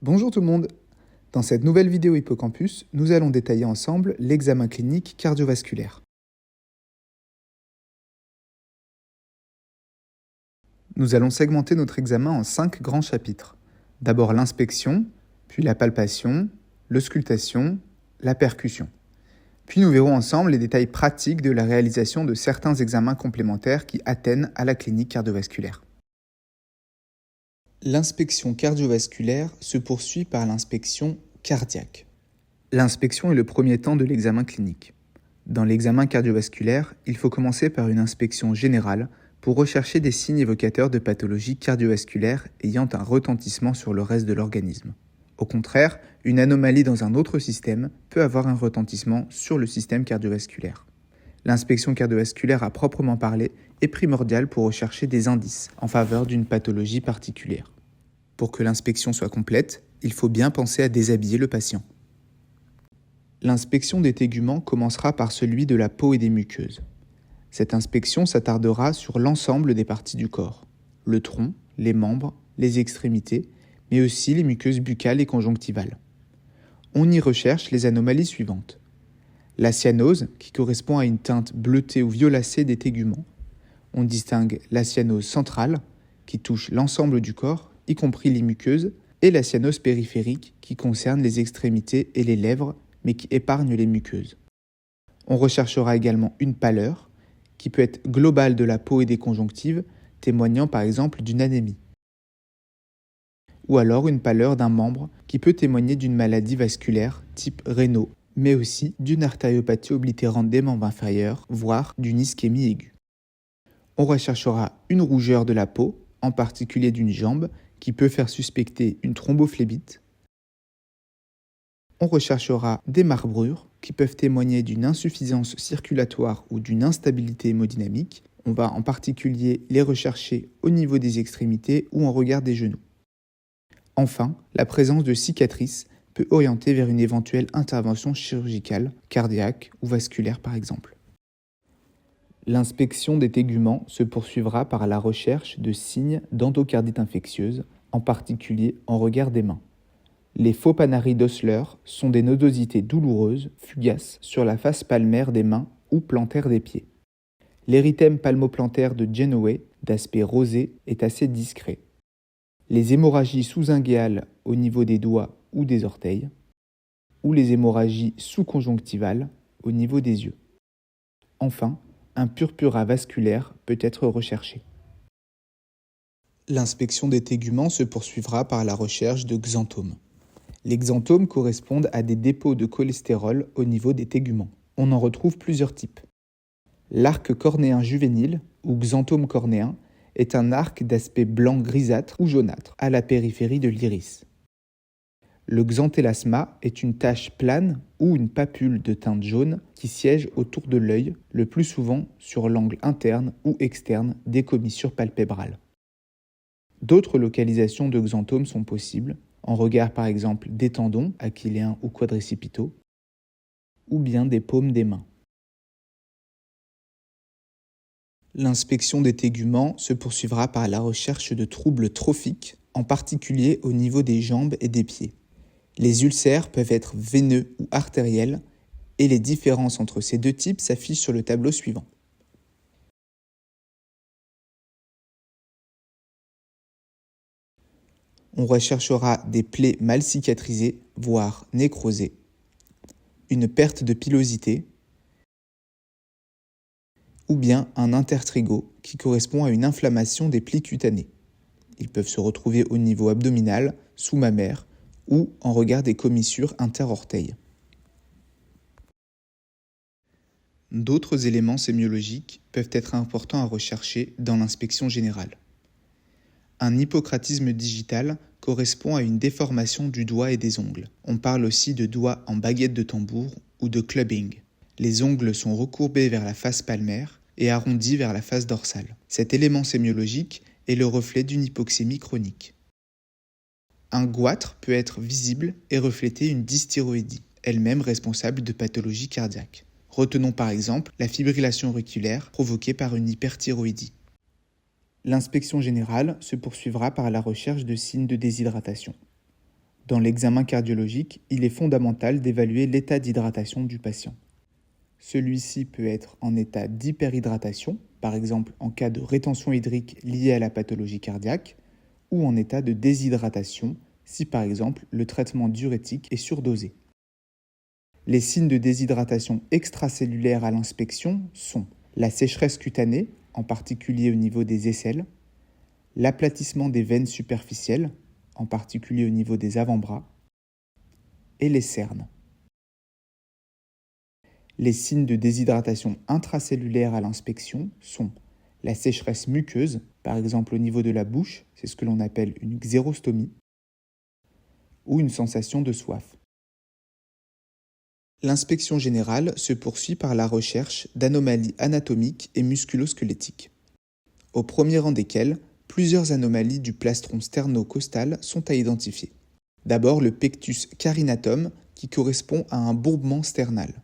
Bonjour tout le monde. Dans cette nouvelle vidéo Hippocampus, nous allons détailler ensemble l'examen clinique cardiovasculaire. Nous allons segmenter notre examen en 5 grands chapitres. D'abord l'inspection, puis la palpation, l'auscultation, la percussion. Puis nous verrons ensemble les détails pratiques de la réalisation de certains examens complémentaires qui atteignent à la clinique cardiovasculaire. L'inspection cardiovasculaire se poursuit par l'inspection cardiaque. L'inspection est le premier temps de l'examen clinique. Dans l'examen cardiovasculaire, il faut commencer par une inspection générale pour rechercher des signes évocateurs de pathologies cardiovasculaires ayant un retentissement sur le reste de l'organisme. Au contraire, une anomalie dans un autre système peut avoir un retentissement sur le système cardiovasculaire. L'inspection cardiovasculaire à proprement parler est primordiale pour rechercher des indices en faveur d'une pathologie particulière. Pour que l'inspection soit complète, il faut bien penser à déshabiller le patient. L'inspection des téguments commencera par celui de la peau et des muqueuses. Cette inspection s'attardera sur l'ensemble des parties du corps, le tronc, les membres, les extrémités, mais aussi les muqueuses buccales et conjonctivales. On y recherche les anomalies suivantes. La cyanose, qui correspond à une teinte bleutée ou violacée des téguments. On distingue la cyanose centrale, qui touche l'ensemble du corps, y compris les muqueuses, et la cyanose périphérique, qui concerne les extrémités et les lèvres, mais qui épargne les muqueuses. On recherchera également une pâleur, qui peut être globale de la peau et des conjonctives, témoignant par exemple d'une anémie. Ou alors une pâleur d'un membre, qui peut témoigner d'une maladie vasculaire type Raynaud, mais aussi d'une artériopathie oblitérante des membres inférieurs, voire d'une ischémie aiguë. On recherchera une rougeur de la peau, en particulier d'une jambe, qui peut faire suspecter une thrombophlébite. On recherchera des marbrures, qui peuvent témoigner d'une insuffisance circulatoire ou d'une instabilité hémodynamique. On va en particulier les rechercher au niveau des extrémités ou en regard des genoux. Enfin, la présence de cicatrices peut orienter vers une éventuelle intervention chirurgicale, cardiaque ou vasculaire par exemple. L'inspection des téguments se poursuivra par la recherche de signes d'endocardite infectieuse, en particulier en regard des mains. Les faux panaries d'Osler sont des nodosités douloureuses, fugaces, sur la face palmaire des mains ou plantaire des pieds. L'érythème palmoplantaire de Genoway, d'aspect rosé, est assez discret. Les hémorragies sous-inguéales au niveau des doigts ou des orteils, ou les hémorragies sous-conjonctivales au niveau des yeux. Enfin, un purpura vasculaire peut être recherché. L'inspection des téguments se poursuivra par la recherche de xanthomes. Les xanthomes correspondent à des dépôts de cholestérol au niveau des téguments. On en retrouve plusieurs types. L'arc cornéen juvénile, ou xanthome cornéen, est un arc d'aspect blanc grisâtre ou jaunâtre à la périphérie de l'iris. Le xanthelasma est une tache plane ou une papule de teinte jaune qui siège autour de l'œil, le plus souvent sur l'angle interne ou externe des commissures palpébrales. D'autres localisations de xanthomes sont possibles, en regard par exemple des tendons, achilléens ou quadricipitaux, ou bien des paumes des mains. L'inspection des téguments se poursuivra par la recherche de troubles trophiques, en particulier au niveau des jambes et des pieds. Les ulcères peuvent être veineux ou artériels, et les différences entre ces deux types s'affichent sur le tableau suivant. On recherchera des plaies mal cicatrisées, voire nécrosées, une perte de pilosité, ou bien un intertrigo qui correspond à une inflammation des plis cutanés. Ils peuvent se retrouver au niveau abdominal, sous-mammaire ou en regard des commissures inter-orteils. D'autres éléments sémiologiques peuvent être importants à rechercher dans l'inspection générale. Un hypocratisme digital correspond à une déformation du doigt et des ongles. On parle aussi de doigt en baguette de tambour ou de clubbing. Les ongles sont recourbés vers la face palmaire et arrondis vers la face dorsale. Cet élément sémiologique est le reflet d'une hypoxémie chronique. Un goitre peut être visible et refléter une dysthyroïdie, elle-même responsable de pathologies cardiaques. Retenons par exemple la fibrillation auriculaire provoquée par une hyperthyroïdie. L'inspection générale se poursuivra par la recherche de signes de déshydratation. Dans l'examen cardiologique, il est fondamental d'évaluer l'état d'hydratation du patient. Celui-ci peut être en état d'hyperhydratation, par exemple en cas de rétention hydrique liée à la pathologie cardiaque, ou en état de déshydratation, si par exemple le traitement diurétique est surdosé. Les signes de déshydratation extracellulaire à l'inspection sont la sécheresse cutanée, en particulier au niveau des aisselles, l'aplatissement des veines superficielles, en particulier au niveau des avant-bras, et les cernes. Les signes de déshydratation intracellulaire à l'inspection sont la sécheresse muqueuse, par exemple au niveau de la bouche, c'est ce que l'on appelle une xérostomie, ou une sensation de soif. L'inspection générale se poursuit par la recherche d'anomalies anatomiques et musculo-squelettiques, au premier rang desquelles plusieurs anomalies du plastron sterno-costal sont à identifier. D'abord le pectus carinatum qui correspond à un bourbement sternal.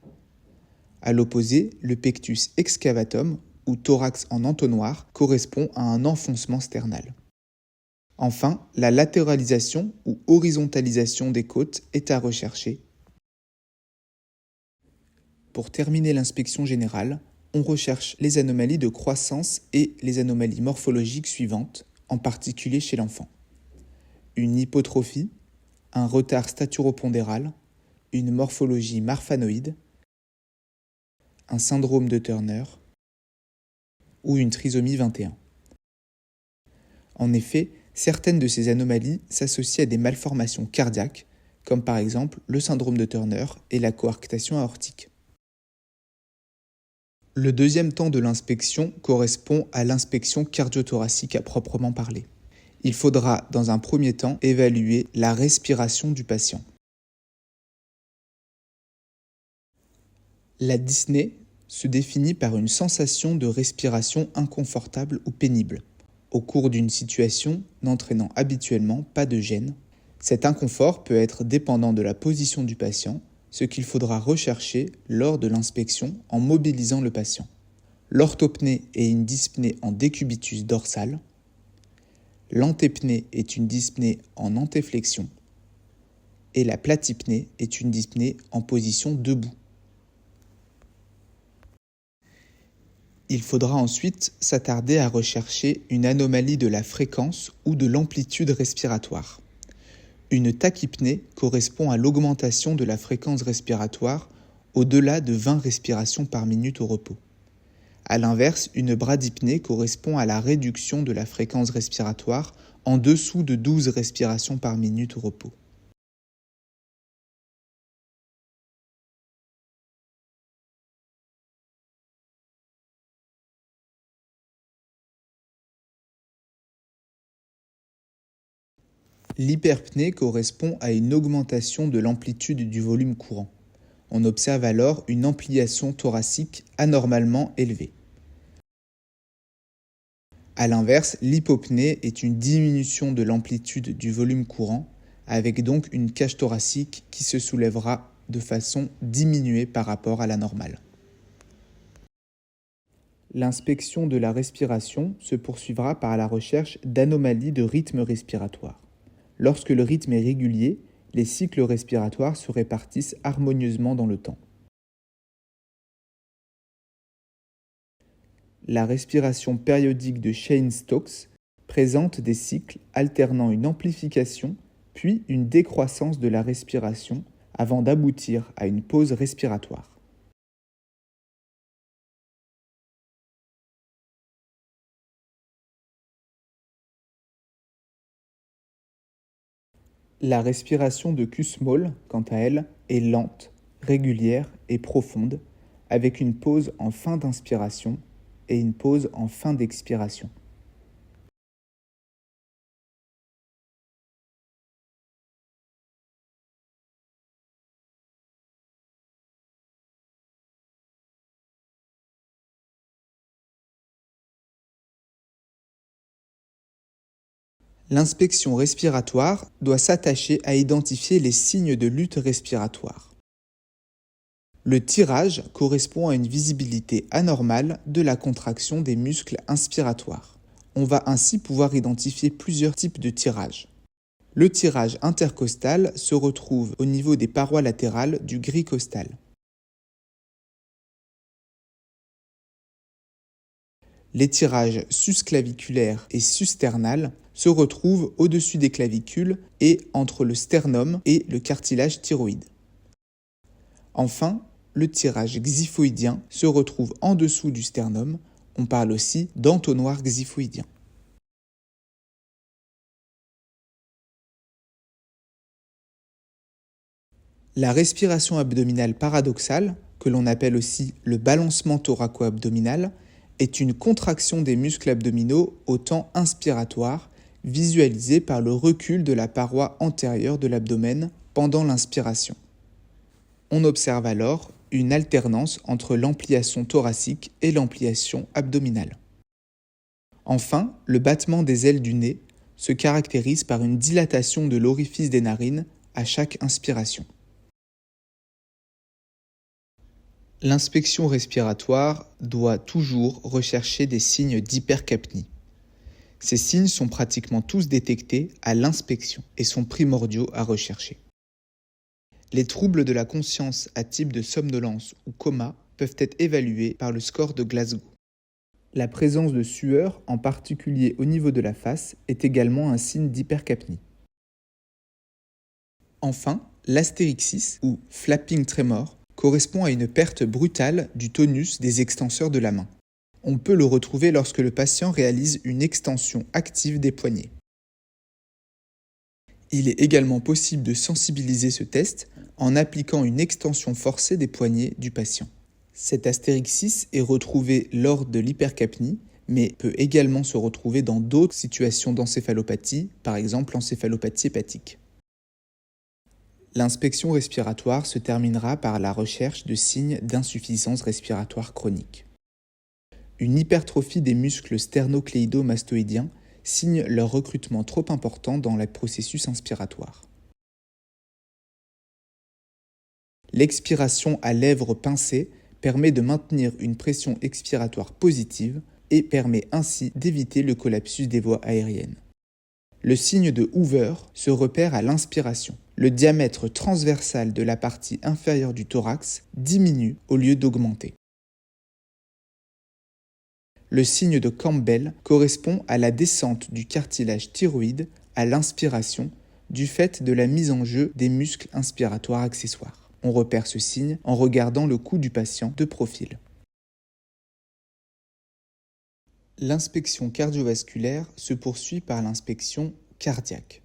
À l'opposé, le pectus excavatum ou thorax en entonnoir correspond à un enfoncement sternal. Enfin, la latéralisation ou horizontalisation des côtes est à rechercher. Pour terminer l'inspection générale, on recherche les anomalies de croissance et les anomalies morphologiques suivantes, en particulier chez l'enfant. Une hypotrophie, un retard staturopondéral, une morphologie marfanoïde, un syndrome de Turner ou une trisomie 21. En effet, certaines de ces anomalies s'associent à des malformations cardiaques, comme par exemple le syndrome de Turner et la coarctation aortique. Le deuxième temps de l'inspection correspond à l'inspection cardiothoracique à proprement parler. Il faudra, dans un premier temps, évaluer la respiration du patient. La dyspnée se définit par une sensation de respiration inconfortable ou pénible, au cours d'une situation n'entraînant habituellement pas de gêne. Cet inconfort peut être dépendant de la position du patient, ce qu'il faudra rechercher lors de l'inspection en mobilisant le patient. L'orthopnée est une dyspnée en décubitus dorsal. L'antépnée est une dyspnée en antéflexion. Et la platypnée est une dyspnée en position debout. Il faudra ensuite s'attarder à rechercher une anomalie de la fréquence ou de l'amplitude respiratoire. Une tachypnée correspond à l'augmentation de la fréquence respiratoire au-delà de 20 respirations par minute au repos. A l'inverse, une bradypnée correspond à la réduction de la fréquence respiratoire en dessous de 12 respirations par minute au repos. L'hyperpnée correspond à une augmentation de l'amplitude du volume courant. On observe alors une ampliation thoracique anormalement élevée. A l'inverse, l'hypopnée est une diminution de l'amplitude du volume courant, avec donc une cage thoracique qui se soulèvera de façon diminuée par rapport à la normale. L'inspection de la respiration se poursuivra par la recherche d'anomalies de rythme respiratoire. Lorsque le rythme est régulier, les cycles respiratoires se répartissent harmonieusement dans le temps. La respiration périodique de Cheyne-Stokes présente des cycles alternant une amplification puis une décroissance de la respiration avant d'aboutir à une pause respiratoire. La respiration de Kussmaul, quant à elle, est lente, régulière et profonde, avec une pause en fin d'inspiration et une pause en fin d'expiration. L'inspection respiratoire doit s'attacher à identifier les signes de lutte respiratoire. Le tirage correspond à une visibilité anormale de la contraction des muscles inspiratoires. On va ainsi pouvoir identifier plusieurs types de tirage. Le tirage intercostal se retrouve au niveau des parois latérales du gris costal. Les tirages susclaviculaire et susternal se retrouvent au-dessus des clavicules et entre le sternum et le cartilage thyroïde. Enfin, le tirage xiphoïdien se retrouve en dessous du sternum. On parle aussi d'entonnoir xiphoïdien. La respiration abdominale paradoxale, que l'on appelle aussi le balancement thoraco-abdominal, est une contraction des muscles abdominaux au temps inspiratoire, visualisée par le recul de la paroi antérieure de l'abdomen pendant l'inspiration. On observe alors une alternance entre l'ampliation thoracique et l'ampliation abdominale. Enfin, le battement des ailes du nez se caractérise par une dilatation de l'orifice des narines à chaque inspiration. L'inspection respiratoire doit toujours rechercher des signes d'hypercapnie. Ces signes sont pratiquement tous détectés à l'inspection et sont primordiaux à rechercher. Les troubles de la conscience à type de somnolence ou coma peuvent être évalués par le score de Glasgow. La présence de sueur, en particulier au niveau de la face, est également un signe d'hypercapnie. Enfin, l'astérixis ou flapping tremor correspond à une perte brutale du tonus des extenseurs de la main. On peut le retrouver lorsque le patient réalise une extension active des poignets. Il est également possible de sensibiliser ce test en appliquant une extension forcée des poignets du patient. Cet astérixis est retrouvé lors de l'hypercapnie, mais peut également se retrouver dans d'autres situations d'encéphalopathie, par exemple l'encéphalopathie hépatique. L'inspection respiratoire se terminera par la recherche de signes d'insuffisance respiratoire chronique. Une hypertrophie des muscles sternocléido-mastoïdiens signe leur recrutement trop important dans le processus inspiratoire. L'expiration à lèvres pincées permet de maintenir une pression expiratoire positive et permet ainsi d'éviter le collapsus des voies aériennes. Le signe de Hoover se repère à l'inspiration. Le diamètre transversal de la partie inférieure du thorax diminue au lieu d'augmenter. Le signe de Campbell correspond à la descente du cartilage thyroïde à l'inspiration du fait de la mise en jeu des muscles inspiratoires accessoires. On repère ce signe en regardant le cou du patient de profil. L'inspection cardiovasculaire se poursuit par l'inspection cardiaque.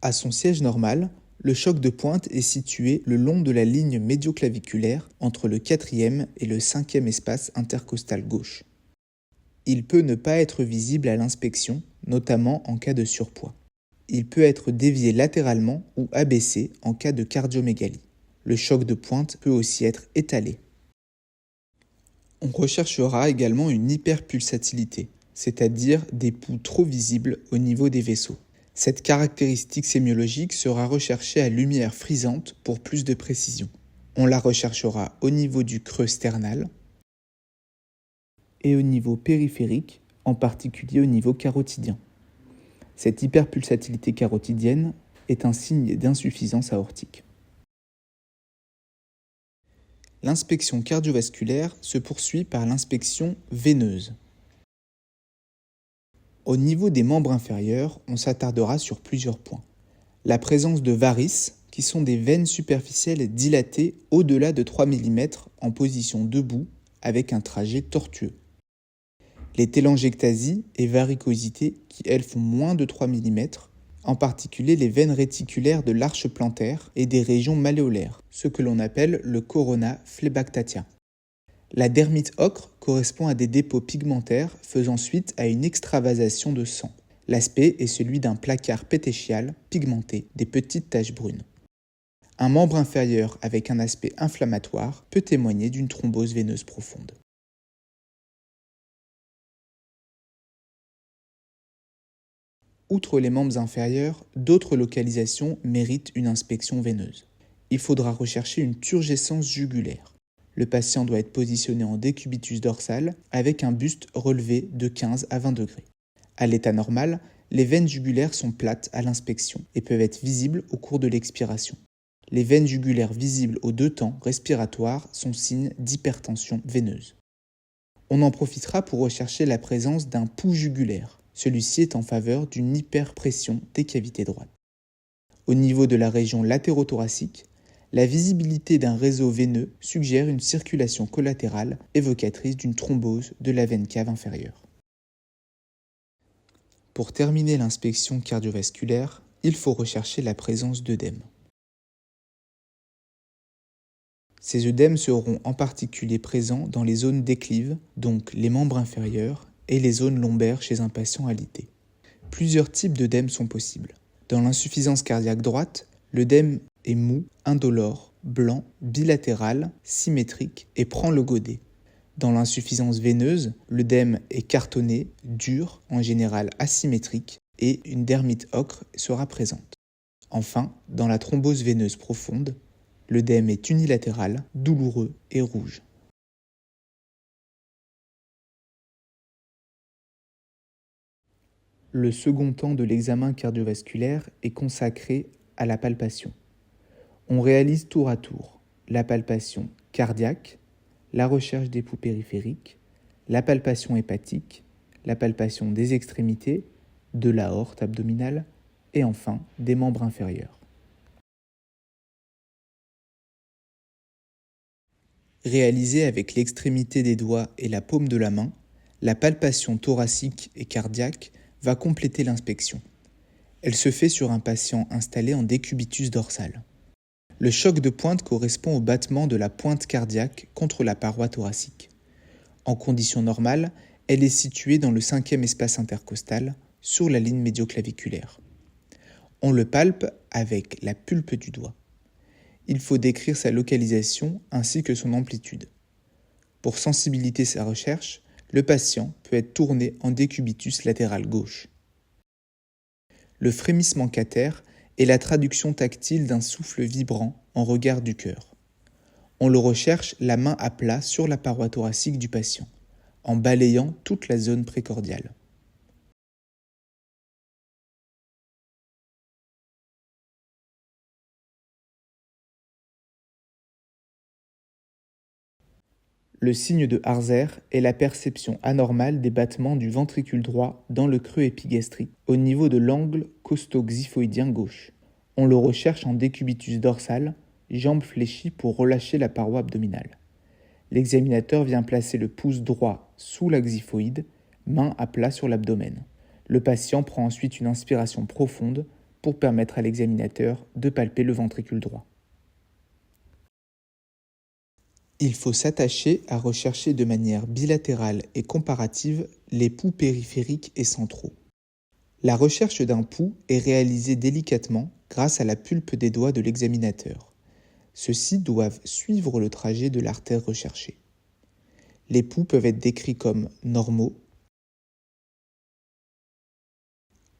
À son siège normal, le choc de pointe est situé le long de la ligne médioclaviculaire entre le 4e et le 5e espace intercostal gauche. Il peut ne pas être visible à l'inspection, notamment en cas de surpoids. Il peut être dévié latéralement ou abaissé en cas de cardiomégalie. Le choc de pointe peut aussi être étalé. On recherchera également une hyperpulsatilité, c'est-à-dire des pouls trop visibles au niveau des vaisseaux. Cette caractéristique sémiologique sera recherchée à lumière frisante pour plus de précision. On la recherchera au niveau du creux sternal et au niveau périphérique, en particulier au niveau carotidien. Cette hyperpulsatilité carotidienne est un signe d'insuffisance aortique. L'inspection cardiovasculaire se poursuit par l'inspection veineuse. Au niveau des membres inférieurs, on s'attardera sur plusieurs points. La présence de varices, qui sont des veines superficielles dilatées au-delà de 3 mm en position debout avec un trajet tortueux. Les télangiectasies et varicosités qui, elles, font moins de 3 mm, en particulier les veines réticulaires de l'arche plantaire et des régions malléolaires, ce que l'on appelle le corona phlebactatia. La dermite ocre correspond à des dépôts pigmentaires faisant suite à une extravasation de sang. L'aspect est celui d'un placard pétéchial pigmenté, des petites taches brunes. Un membre inférieur avec un aspect inflammatoire peut témoigner d'une thrombose veineuse profonde. Outre les membres inférieurs, d'autres localisations méritent une inspection veineuse. Il faudra rechercher une turgescence jugulaire. Le patient doit être positionné en décubitus dorsal avec un buste relevé de 15 à 20 degrés. À l'état normal, Les veines jugulaires sont plates à l'inspection et peuvent être visibles au cours de l'expiration. Les veines jugulaires visibles aux deux temps respiratoires sont signes d'hypertension veineuse. On en profitera pour rechercher la présence d'un pouls jugulaire. Celui-ci est en faveur d'une hyperpression des cavités droites. Au niveau de la région latérothoracique, la visibilité d'un réseau veineux suggère une circulation collatérale évocatrice d'une thrombose de la veine cave inférieure. Pour terminer l'inspection cardiovasculaire, il faut rechercher la présence d'œdèmes. Ces œdèmes seront en particulier présents dans les zones déclives, donc les membres inférieurs, et les zones lombaires chez un patient alité. Plusieurs types d'œdèmes sont possibles. Dans l'insuffisance cardiaque droite, l'œdème est mou, indolore, blanc, bilatéral, symétrique et prend le godet. Dans l'insuffisance veineuse, l'œdème est cartonné, dur, en général asymétrique, et une dermite ocre sera présente. Enfin, dans la thrombose veineuse profonde, l'œdème est unilatéral, douloureux et rouge. Le second temps de l'examen cardiovasculaire est consacré à la palpation. On réalise tour à tour la palpation cardiaque, la recherche des pouls périphériques, la palpation hépatique, la palpation des extrémités, de l'aorte abdominale et enfin des membres inférieurs. Réalisée avec l'extrémité des doigts et la paume de la main, la palpation thoracique et cardiaque va compléter l'inspection. Elle se fait sur un patient installé en décubitus dorsal. Le choc de pointe correspond au battement de la pointe cardiaque contre la paroi thoracique. En conditions normales, elle est située dans le 5e espace intercostal, sur la ligne médioclaviculaire. On le palpe avec la pulpe du doigt. Il faut décrire sa localisation ainsi que son amplitude. Pour sensibiliter sa recherche, le patient peut être tourné en décubitus latéral gauche. Le frémissement cater est la traduction tactile d'un souffle vibrant en regard du cœur. On le recherche la main à plat sur la paroi thoracique du patient, en balayant toute la zone précordiale. Le signe de Harzer est la perception anormale des battements du ventricule droit dans le creux épigastrique, au niveau de l'angle costo-xiphoïdien gauche. On le recherche en décubitus dorsal, jambes fléchies pour relâcher la paroi abdominale. L'examinateur vient placer le pouce droit sous la xiphoïde, main à plat sur l'abdomen. Le patient prend ensuite une inspiration profonde pour permettre à l'examinateur de palper le ventricule droit. Il faut s'attacher à rechercher de manière bilatérale et comparative les pouls périphériques et centraux. La recherche d'un pouls est réalisée délicatement grâce à la pulpe des doigts de l'examinateur. Ceux-ci doivent suivre le trajet de l'artère recherchée. Les pouls peuvent être décrits comme normaux,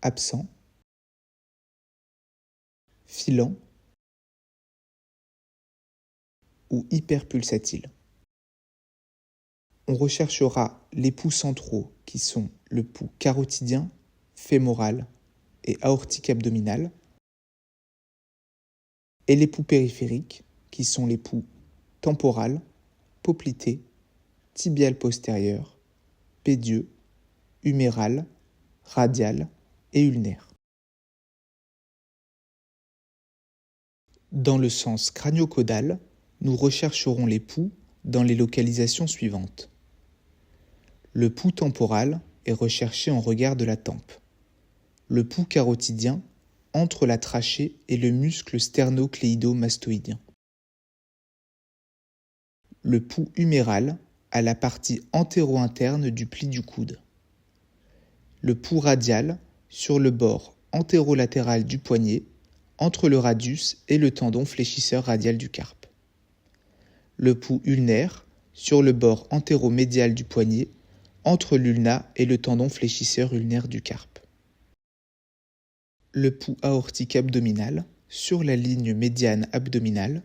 absents, filants ou hyperpulsatiles. On recherchera les pouls centraux qui sont le pouls carotidien, fémoral et aortique abdominal, et les pouls périphériques qui sont les pouls temporal, poplité, tibial postérieur, pédieux, huméral, radial et ulnaire. Dans le sens crânio-caudal, nous rechercherons les pouls dans les localisations suivantes. Le pouls temporal est recherché en regard de la tempe. Le pouls carotidien entre la trachée et le muscle sternocléido-mastoïdien. Le pouls huméral à la partie antéro-interne du pli du coude. Le pouls radial sur le bord antérolatéral du poignet, entre le radius et le tendon fléchisseur radial du carpe. Le pouls ulnaire sur le bord antéromédial du poignet, entre l'ulna et le tendon fléchisseur ulnaire du carpe. Le pouls aortique abdominal sur la ligne médiane abdominale.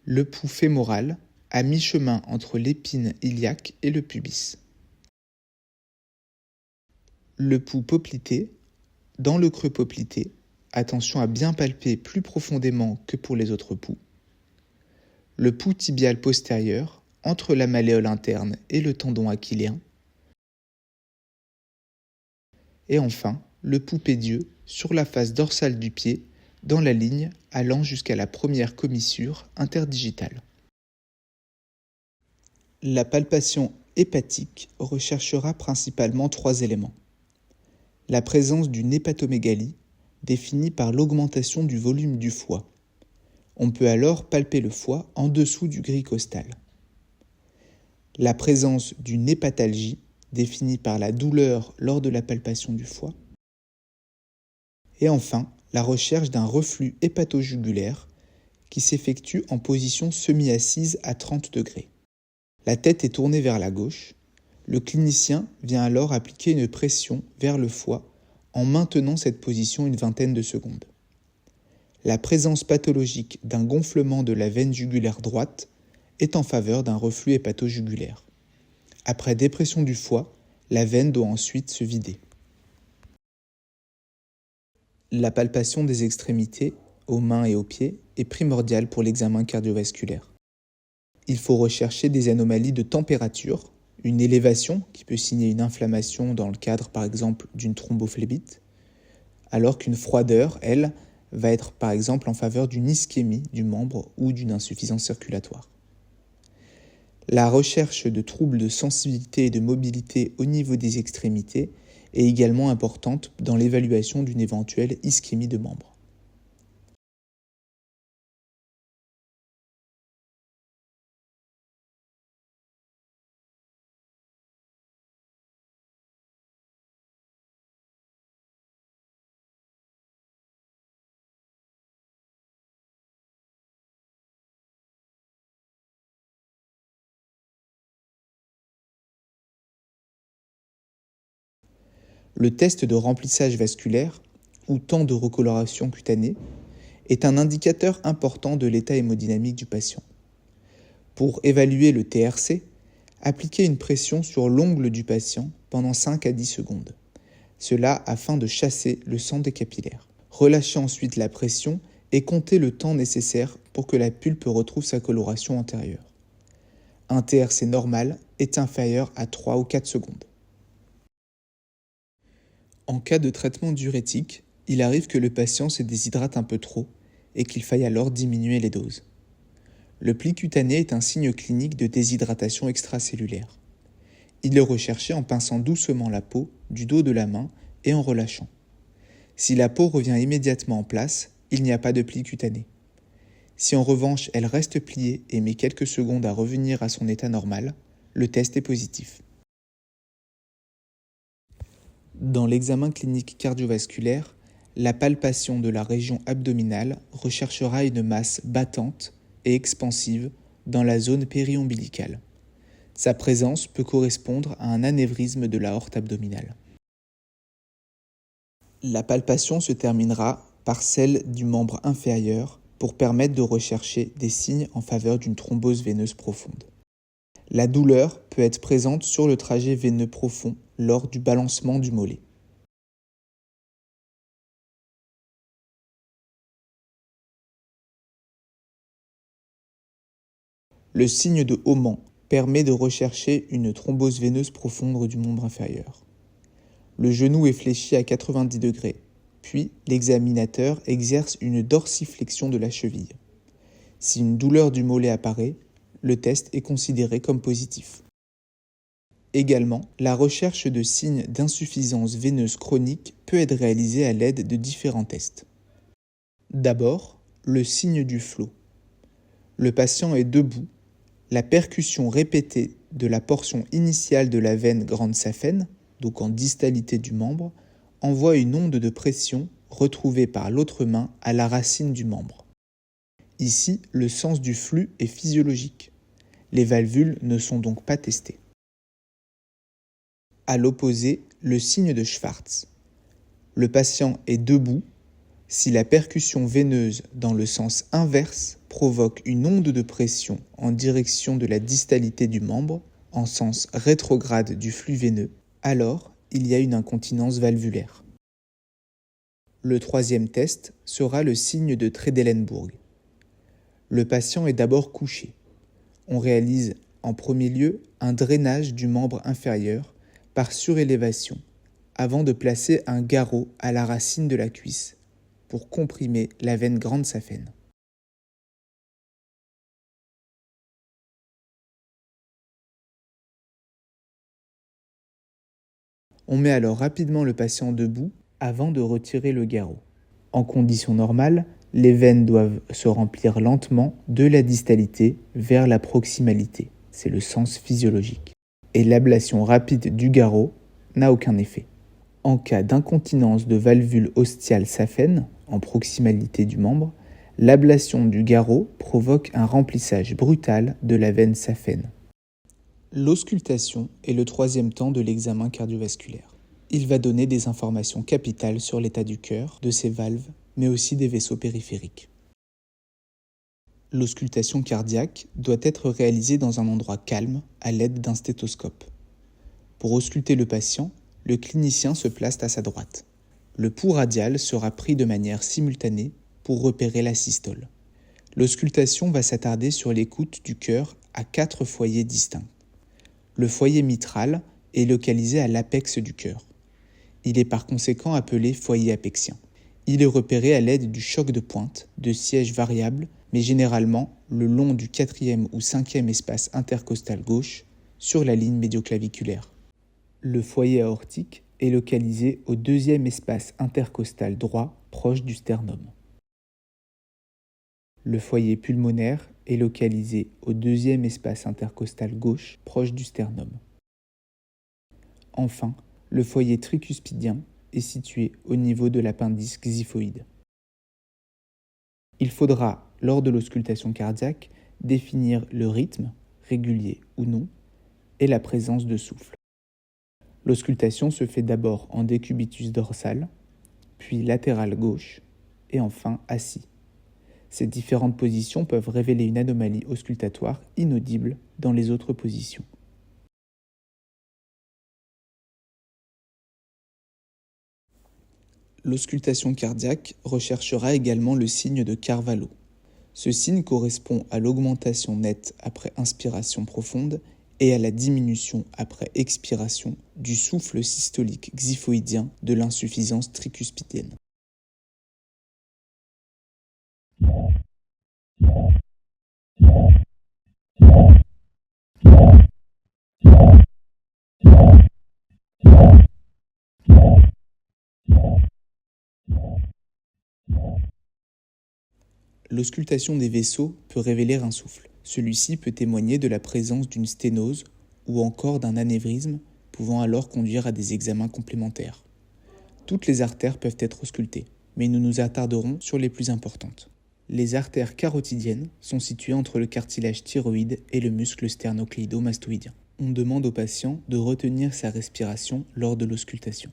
Le pouls fémoral à mi-chemin entre l'épine iliaque et le pubis. Le pouls poplité. Dans le creux poplité, attention à bien palper plus profondément que pour les autres pouls. Le pouls tibial postérieur, entre la malléole interne et le tendon achilléen. Et enfin, le pouls pédieux sur la face dorsale du pied, dans la ligne allant jusqu'à la première commissure interdigitale. La palpation hépatique recherchera principalement 3 éléments. La présence d'une hépatomégalie, définie par l'augmentation du volume du foie. On peut alors palper le foie en dessous du gris costal. La présence d'une hépatalgie, définie par la douleur lors de la palpation du foie. Et enfin, la recherche d'un reflux hépatojugulaire qui s'effectue en position semi-assise à 30 degrés. La tête est tournée vers la gauche. Le clinicien vient alors appliquer une pression vers le foie en maintenant cette position une vingtaine de secondes. La présence pathologique d'un gonflement de la veine jugulaire droite est en faveur d'un reflux hépatojugulaire. Après dépression du foie, la veine doit ensuite se vider. La palpation des extrémités, aux mains et aux pieds, est primordiale pour l'examen cardiovasculaire. Il faut rechercher des anomalies de température, une élévation qui peut signer une inflammation dans le cadre par exemple d'une thrombophlébite, alors qu'une froideur, elle, va être par exemple en faveur d'une ischémie du membre ou d'une insuffisance circulatoire. La recherche de troubles de sensibilité et de mobilité au niveau des extrémités est également importante dans l'évaluation d'une éventuelle ischémie de membre. Le test de remplissage vasculaire, ou temps de recoloration cutanée, est un indicateur important de l'état hémodynamique du patient. Pour évaluer le TRC, appliquez une pression sur l'ongle du patient pendant 5 à 10 secondes. Cela afin de chasser le sang des capillaires. Relâchez ensuite la pression et comptez le temps nécessaire pour que la pulpe retrouve sa coloration antérieure. Un TRC normal est inférieur à 3 ou 4 secondes. En cas de traitement diurétique, il arrive que le patient se déshydrate un peu trop et qu'il faille alors diminuer les doses. Le pli cutané est un signe clinique de déshydratation extracellulaire. Il est recherché en pinçant doucement la peau du dos de la main et en relâchant. Si la peau revient immédiatement en place, il n'y a pas de pli cutané. Si en revanche elle reste pliée et met quelques secondes à revenir à son état normal, le test est positif. Dans l'examen clinique cardiovasculaire, la palpation de la région abdominale recherchera une masse battante et expansive dans la zone périombilicale. Sa présence peut correspondre à un anévrisme de l'aorte abdominale. La palpation se terminera par celle du membre inférieur pour permettre de rechercher des signes en faveur d'une thrombose veineuse profonde. La douleur peut être présente sur le trajet veineux profond lors du balancement du mollet. Le signe de Homan permet de rechercher une thrombose veineuse profonde du membre inférieur. Le genou est fléchi à 90 degrés, puis l'examinateur exerce une dorsiflexion de la cheville. Si une douleur du mollet apparaît, le test est considéré comme positif. Également, la recherche de signes d'insuffisance veineuse chronique peut être réalisée à l'aide de différents tests. D'abord, le signe du flot. Le patient est debout, la percussion répétée de la portion initiale de la veine grande saphène, donc en distalité du membre, envoie une onde de pression retrouvée par l'autre main à la racine du membre. Ici, le sens du flux est physiologique. Les valvules ne sont donc pas testées. À l'opposé, le signe de Schwartz. Le patient est debout. Si la percussion veineuse dans le sens inverse provoque une onde de pression en direction de la distalité du membre, en sens rétrograde du flux veineux, alors il y a une incontinence valvulaire. Le troisième test sera le signe de Trendelenburg. Le patient est d'abord couché. On réalise en premier lieu un drainage du membre inférieur par surélévation avant de placer un garrot à la racine de la cuisse pour comprimer la veine grande saphène. On met alors rapidement le patient debout avant de retirer le garrot. En conditions normales, les veines doivent se remplir lentement de la distalité vers la proximalité. C'est le sens physiologique. Et l'ablation rapide du garrot n'a aucun effet. En cas d'incontinence de valvule ostiale saphène, en proximalité du membre, l'ablation du garrot provoque un remplissage brutal de la veine saphène. L'auscultation est le troisième temps de l'examen cardiovasculaire. Il va donner des informations capitales sur l'état du cœur, de ses valves, mais aussi des vaisseaux périphériques. L'auscultation cardiaque doit être réalisée dans un endroit calme à l'aide d'un stéthoscope. Pour ausculter le patient, le clinicien se place à sa droite. Le pouls radial sera pris de manière simultanée pour repérer la systole. L'auscultation va s'attarder sur l'écoute du cœur à 4 foyers distincts. Le foyer mitral est localisé à l'apex du cœur. Il est par conséquent appelé foyer apexien. Il est repéré à l'aide du choc de pointe, de sièges variables, mais généralement le long du 4e ou 5e espace intercostal gauche sur la ligne médioclaviculaire. Le foyer aortique est localisé au 2e espace intercostal droit proche du sternum. Le foyer pulmonaire est localisé au 2e espace intercostal gauche proche du sternum. Enfin, le foyer tricuspidien est situé au niveau de l'appendice xiphoïde. Il faudra, lors de l'auscultation cardiaque, définir le rythme, régulier ou non, et la présence de souffle. L'auscultation se fait d'abord en décubitus dorsal, puis latéral gauche, et enfin assis. Ces différentes positions peuvent révéler une anomalie auscultatoire inaudible dans les autres positions. L'auscultation cardiaque recherchera également le signe de Carvalho. Ce signe correspond à l'augmentation nette après inspiration profonde et à la diminution après expiration du souffle systolique xiphoïdien de l'insuffisance tricuspidienne. L'auscultation des vaisseaux peut révéler un souffle. Celui-ci peut témoigner de la présence d'une sténose ou encore d'un anévrisme, pouvant alors conduire à des examens complémentaires. Toutes les artères peuvent être auscultées, mais nous nous attarderons sur les plus importantes. Les artères carotidiennes sont situées entre le cartilage thyroïde et le muscle sternocléido-mastoïdien. On demande au patient de retenir sa respiration lors de l'auscultation.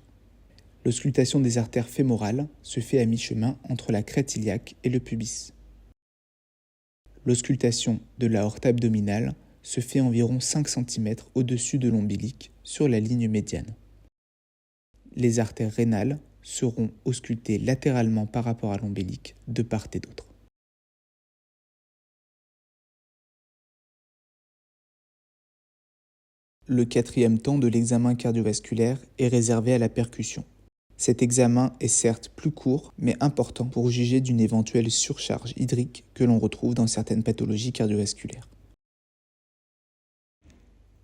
L'auscultation des artères fémorales se fait à mi-chemin entre la crête iliaque et le pubis. L'auscultation de l'aorte abdominale se fait environ 5 cm au-dessus de l'ombilic sur la ligne médiane. Les artères rénales seront auscultées latéralement par rapport à l'ombilic de part et d'autre. Le quatrième temps de l'examen cardiovasculaire est réservé à la percussion. Cet examen est certes plus court, mais important pour juger d'une éventuelle surcharge hydrique que l'on retrouve dans certaines pathologies cardiovasculaires.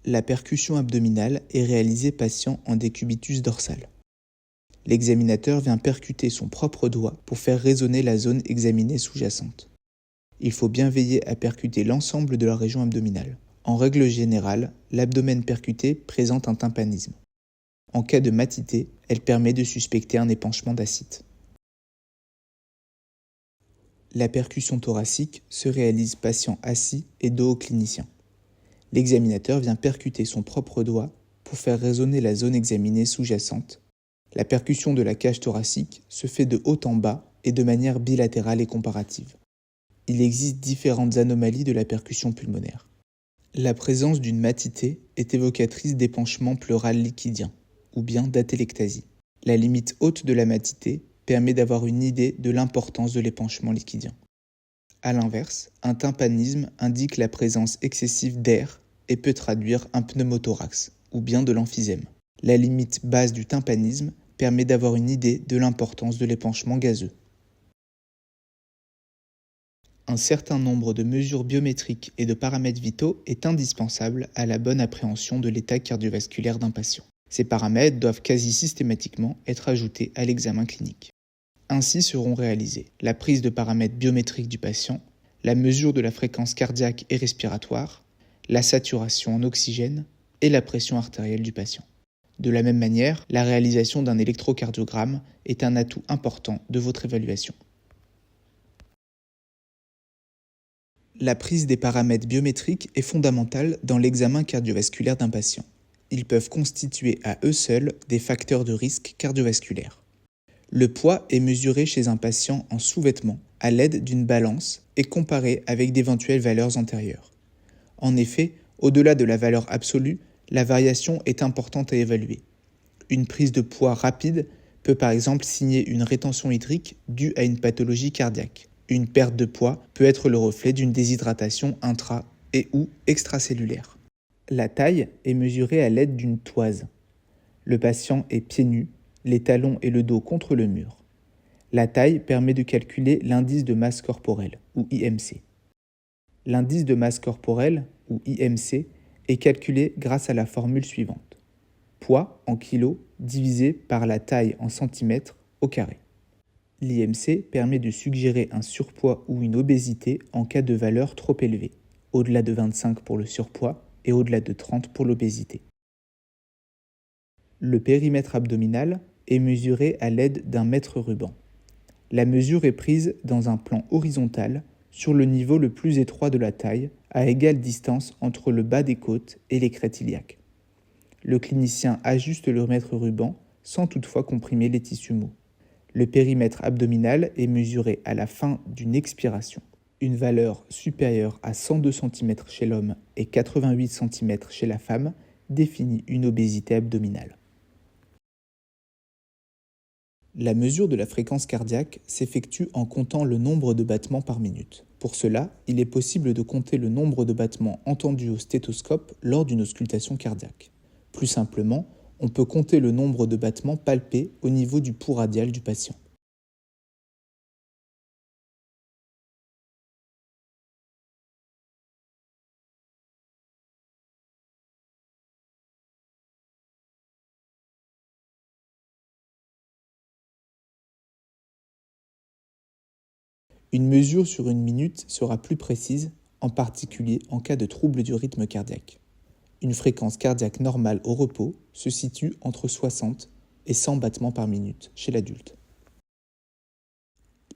La percussion abdominale est réalisée patient en décubitus dorsal. L'examinateur vient percuter son propre doigt pour faire résonner la zone examinée sous-jacente. Il faut bien veiller à percuter l'ensemble de la région abdominale. En règle générale, l'abdomen percuté présente un tympanisme. En cas de matité, elle permet de suspecter un épanchement d'acide. La percussion thoracique se réalise patient assis et dos au clinicien. L'examinateur vient percuter son propre doigt pour faire résonner la zone examinée sous-jacente. La percussion de la cage thoracique se fait de haut en bas et de manière bilatérale et comparative. Il existe différentes anomalies de la percussion pulmonaire. La présence d'une matité est évocatrice d'épanchement pleural liquidien, ou bien d'atélectasie. La limite haute de la matité permet d'avoir une idée de l'importance de l'épanchement liquidien. A l'inverse, un tympanisme indique la présence excessive d'air et peut traduire un pneumothorax ou bien de l'emphysème. La limite basse du tympanisme permet d'avoir une idée de l'importance de l'épanchement gazeux. Un certain nombre de mesures biométriques et de paramètres vitaux est indispensable à la bonne appréhension de l'état cardiovasculaire d'un patient. Ces paramètres doivent quasi systématiquement être ajoutés à l'examen clinique. Ainsi seront réalisés la prise de paramètres biométriques du patient, la mesure de la fréquence cardiaque et respiratoire, la saturation en oxygène et la pression artérielle du patient. De la même manière, la réalisation d'un électrocardiogramme est un atout important de votre évaluation. La prise des paramètres biométriques est fondamentale dans l'examen cardiovasculaire d'un patient. Ils peuvent constituer à eux seuls des facteurs de risque cardiovasculaire. Le poids est mesuré chez un patient en sous-vêtements à l'aide d'une balance et comparé avec d'éventuelles valeurs antérieures. En effet, au-delà de la valeur absolue, la variation est importante à évaluer. Une prise de poids rapide peut par exemple signer une rétention hydrique due à une pathologie cardiaque. Une perte de poids peut être le reflet d'une déshydratation intra- et ou extracellulaire. La taille est mesurée à l'aide d'une toise. Le patient est pieds nus, les talons et le dos contre le mur. La taille permet de calculer l'indice de masse corporelle, ou IMC. L'indice de masse corporelle, ou IMC, est calculé grâce à la formule suivante. Poids en kilos divisé par la taille en centimètres au carré. L'IMC permet de suggérer un surpoids ou une obésité en cas de valeur trop élevée, au-delà de 25 pour le surpoids et au-delà de 30 pour l'obésité. Le périmètre abdominal est mesuré à l'aide d'un mètre ruban. La mesure est prise dans un plan horizontal sur le niveau le plus étroit de la taille, à égale distance entre le bas des côtes et les crêtes iliaques. Le clinicien ajuste le mètre ruban sans toutefois comprimer les tissus mous. Le périmètre abdominal est mesuré à la fin d'une expiration. Une valeur supérieure à 102 cm chez l'homme et 88 cm chez la femme définit une obésité abdominale. La mesure de la fréquence cardiaque s'effectue en comptant le nombre de battements par minute. Pour cela, il est possible de compter le nombre de battements entendus au stéthoscope lors d'une auscultation cardiaque. Plus simplement, on peut compter le nombre de battements palpés au niveau du pouls radial du patient. Une mesure sur une minute sera plus précise, en particulier en cas de trouble du rythme cardiaque. Une fréquence cardiaque normale au repos se situe entre 60 et 100 battements par minute chez l'adulte.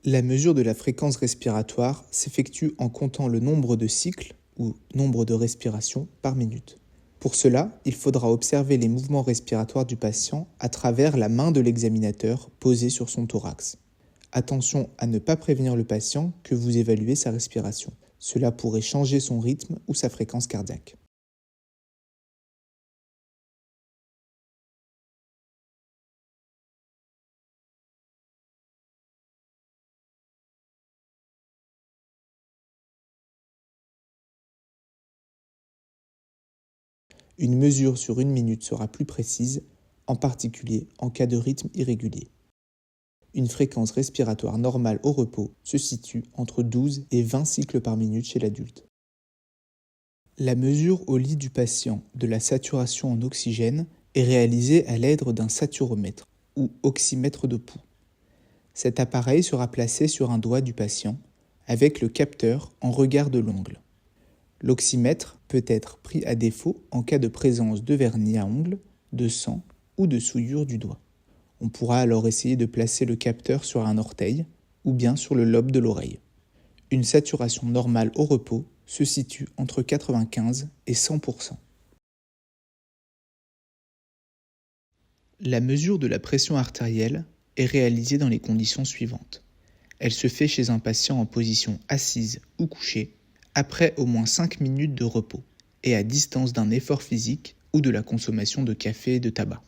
La mesure de la fréquence respiratoire s'effectue en comptant le nombre de cycles ou nombre de respirations par minute. Pour cela, il faudra observer les mouvements respiratoires du patient à travers la main de l'examinateur posée sur son thorax. Attention à ne pas prévenir le patient que vous évaluez sa respiration. Cela pourrait changer son rythme ou sa fréquence cardiaque. Une mesure sur une minute sera plus précise, en particulier en cas de rythme irrégulier. Une fréquence respiratoire normale au repos se situe entre 12 et 20 cycles par minute chez l'adulte. La mesure au lit du patient de la saturation en oxygène est réalisée à l'aide d'un saturomètre ou oxymètre de pouls. Cet appareil sera placé sur un doigt du patient avec le capteur en regard de l'ongle. L'oxymètre peut être pris à défaut en cas de présence de vernis à ongles, de sang ou de souillure du doigt. On pourra alors essayer de placer le capteur sur un orteil ou bien sur le lobe de l'oreille. Une saturation normale au repos se situe entre 95 et 100%. La mesure de la pression artérielle est réalisée dans les conditions suivantes. Elle se fait chez un patient en position assise ou couchée, après au moins 5 minutes de repos et à distance d'un effort physique ou de la consommation de café et de tabac.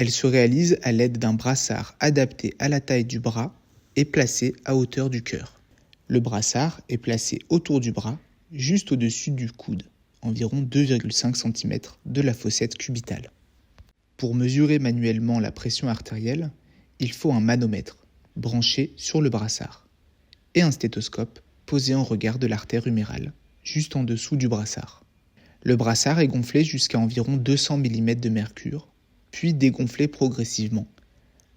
Elle se réalise à l'aide d'un brassard adapté à la taille du bras et placé à hauteur du cœur. Le brassard est placé autour du bras, juste au-dessus du coude, environ 2,5 cm de la fossette cubitale. Pour mesurer manuellement la pression artérielle, il faut un manomètre, branché sur le brassard, et un stéthoscope posé en regard de l'artère humérale, juste en dessous du brassard. Le brassard est gonflé jusqu'à environ 200 mm de mercure, puis dégonflé progressivement,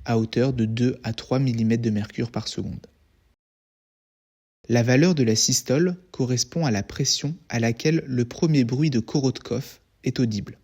à hauteur de 2 à 3 mm de mercure par seconde. La valeur de la systole correspond à la pression à laquelle le premier bruit de Korotkov est audible.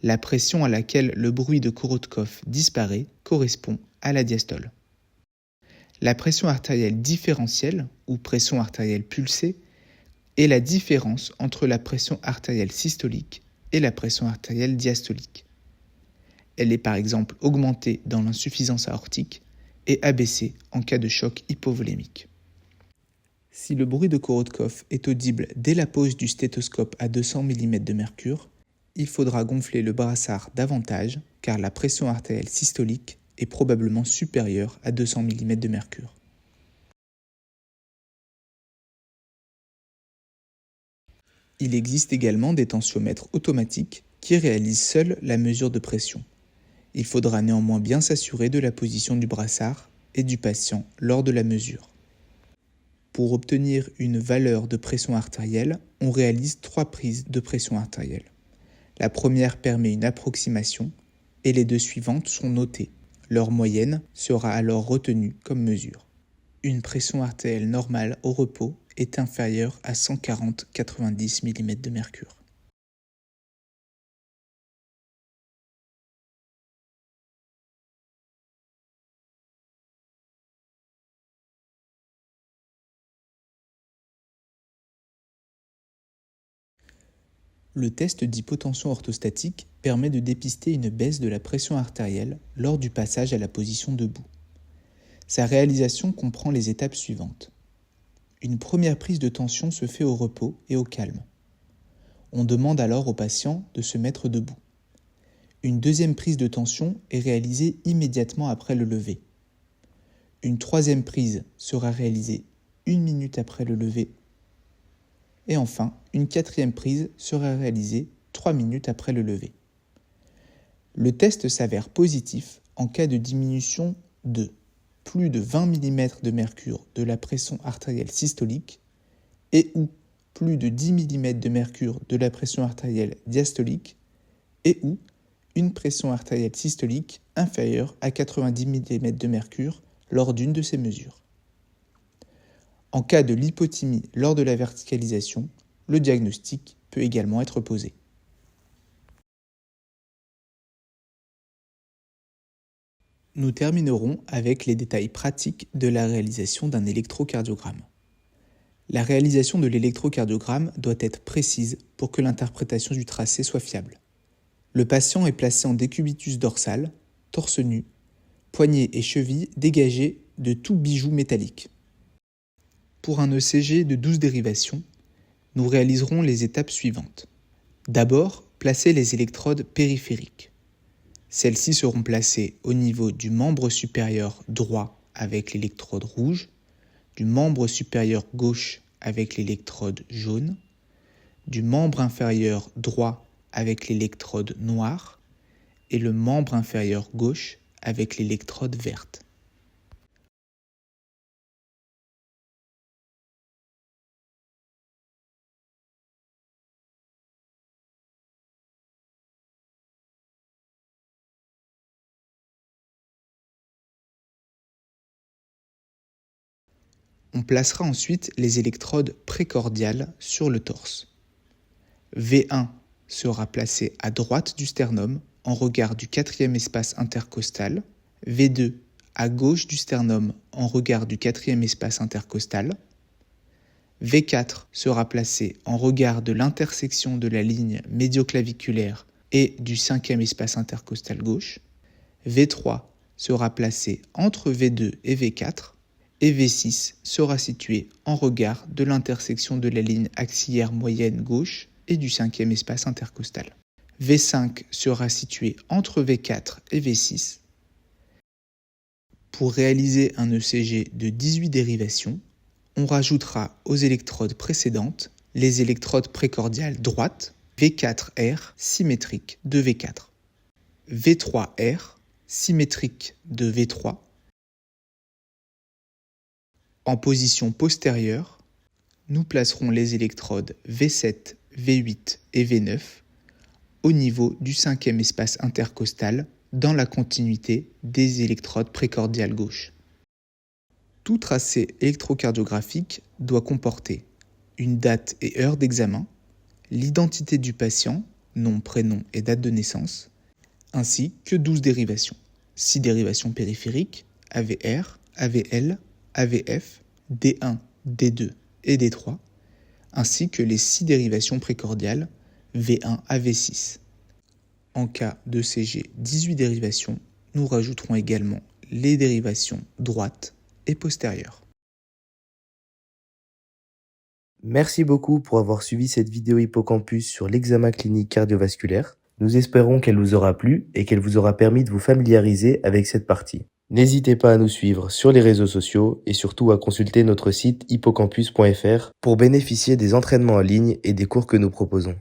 La pression à laquelle le bruit de Korotkov disparaît correspond à la diastole. La pression artérielle différentielle, ou pression artérielle pulsée, est la différence entre la pression artérielle systolique et la pression artérielle diastolique. Elle est par exemple augmentée dans l'insuffisance aortique et abaissée en cas de choc hypovolémique. Si le bruit de Korotkov est audible dès la pose du stéthoscope à 200 mm de mercure, il faudra gonfler le brassard davantage car la pression artérielle systolique est probablement supérieure à 200 mm de mercure. Il existe également des tensiomètres automatiques qui réalisent seuls la mesure de pression. Il faudra néanmoins bien s'assurer de la position du brassard et du patient lors de la mesure. Pour obtenir une valeur de pression artérielle, on réalise 3 prises de pression artérielle. La première permet une approximation et les 2 suivantes sont notées. Leur moyenne sera alors retenue comme mesure. Une pression artérielle normale au repos est inférieure à 140-90 mm de mercure. Le test d'hypotension orthostatique permet de dépister une baisse de la pression artérielle lors du passage à la position debout. Sa réalisation comprend les étapes suivantes. Une première prise de tension se fait au repos et au calme. On demande alors au patient de se mettre debout. Une deuxième prise de tension est réalisée immédiatement après le lever. Une troisième prise sera réalisée 1 minute après le lever. Et enfin, une quatrième prise sera réalisée 3 minutes après le lever. Le test s'avère positif en cas de diminution de plus de 20 mm de mercure de la pression artérielle systolique et ou plus de 10 mm de mercure de la pression artérielle diastolique et ou une pression artérielle systolique inférieure à 90 mm de mercure lors d'une de ces mesures. En cas de lipothymie lors de la verticalisation, le diagnostic peut également être posé. Nous terminerons avec les détails pratiques de la réalisation d'un électrocardiogramme. La réalisation de l'électrocardiogramme doit être précise pour que l'interprétation du tracé soit fiable. Le patient est placé en décubitus dorsal, torse nu, poignets et chevilles dégagés de tout bijou métallique. Pour un ECG de 12 dérivations, nous réaliserons les étapes suivantes. D'abord, placer les électrodes périphériques. Celles-ci seront placées au niveau du membre supérieur droit avec l'électrode rouge, du membre supérieur gauche avec l'électrode jaune, du membre inférieur droit avec l'électrode noire et le membre inférieur gauche avec l'électrode verte. On placera ensuite les électrodes précordiales sur le torse. V1 sera placé à droite du sternum en regard du 4e espace intercostal, V2 à gauche du sternum en regard du 4e espace intercostal, V4 sera placé en regard de l'intersection de la ligne médioclaviculaire et du 5e espace intercostal gauche. V3 sera placé entre V2 et V4 et V6 sera situé en regard de l'intersection de la ligne axillaire moyenne gauche et du 5e espace intercostal. V5 sera situé entre V4 et V6. Pour réaliser un ECG de 18 dérivations, on rajoutera aux électrodes précédentes les électrodes précordiales droites V4R symétrique de V4, V3R symétrique de V3. En position postérieure, nous placerons les électrodes V7, V8 et V9 au niveau du 5e espace intercostal dans la continuité des électrodes précordiales gauche. Tout tracé électrocardiographique doit comporter une date et heure d'examen, l'identité du patient, nom, prénom et date de naissance, ainsi que 12 dérivations, 6 dérivations périphériques, AVR, AVL, AVF, D1, D2 et D3, ainsi que les 6 dérivations précordiales, V1 à V6. En cas de CG 18 dérivations, nous rajouterons également les dérivations droites et postérieures. Merci beaucoup pour avoir suivi cette vidéo Hippocampus sur l'examen clinique cardiovasculaire. Nous espérons qu'elle vous aura plu et qu'elle vous aura permis de vous familiariser avec cette partie. N'hésitez pas à nous suivre sur les réseaux sociaux et surtout à consulter notre site hippocampus.fr pour bénéficier des entraînements en ligne et des cours que nous proposons.